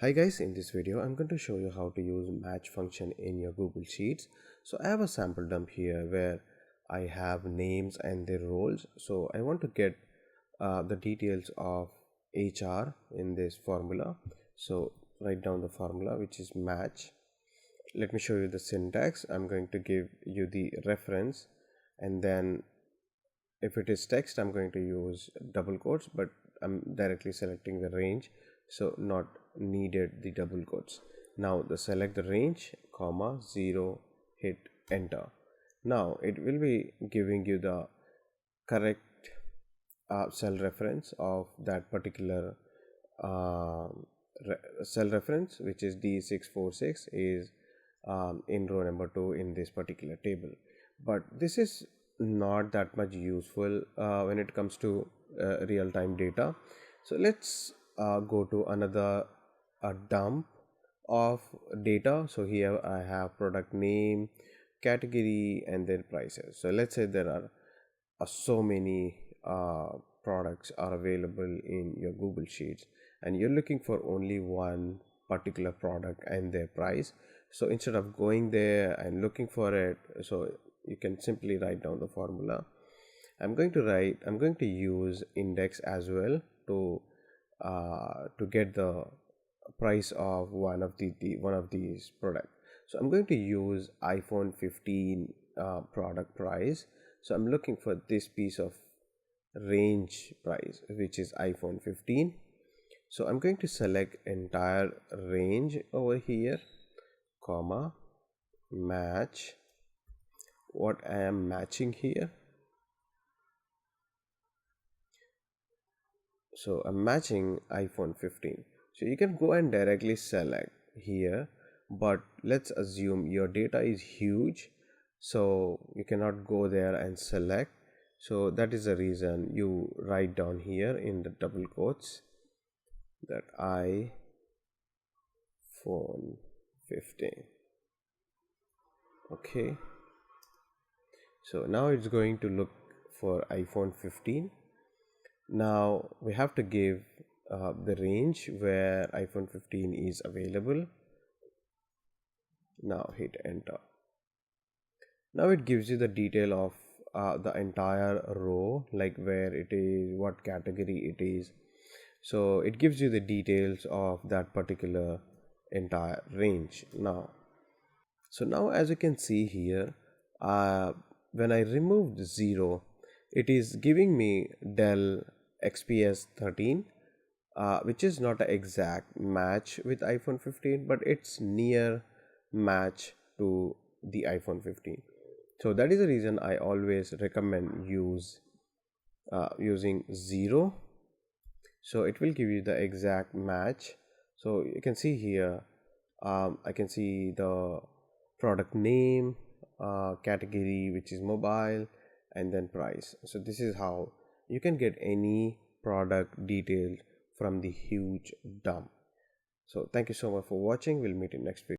Hi guys, in this video I'm going to show you how to use match function in your Google Sheets. So I have a sample dump here where I have names and their roles. So I want to get the details of HR in this formula. So write down the formula, which is match. Let me show you the syntax. I'm going to give you the reference, and then if it is text I'm going to use double quotes, but I'm directly selecting the range, so not needed the double quotes. Now select the range, comma 0, hit enter. Now it will be giving you the correct cell reference of that particular cell reference, which is D646, is in row number 2 in this particular table. But this is not that much useful when it comes to real-time data. So let's go to another dump of data. So here I have product name, category, and then prices. So let's say there are so many products are available in your Google Sheets, and you're looking for only one particular product and their price. So instead of going there and looking for it, so you can simply write down the formula. I'm going to use index as well to get the price of one of these products. So I'm going to use iPhone 15 product price. So I'm looking for this piece of range price, which is iPhone 15. So I'm going to select entire range over here, comma, match what I am matching here. So I'm matching iPhone 15. So you can go and directly select here, but let's assume your data is huge, so you cannot go there and select. So that is the reason you write down here in the double quotes that iPhone 15. Okay, so now it's going to look for iPhone 15. Now we have to give the range where iPhone 15 is available. Now hit enter. Now it gives you the detail of the entire row, like where it is, what category it is. So it gives you the details of that particular entire range. Now as you can see here, when I removed 0, it is giving me Dell XPS 13, which is not an exact match with iPhone 15, but it's near match to the iPhone 15. So that is the reason I always recommend using 0. So it will give you the exact match. So you can see here, I can see the product name, category, which is mobile, and then price. So this is how you can get any product details from the huge dump. So thank you so much for watching. We'll meet in next video.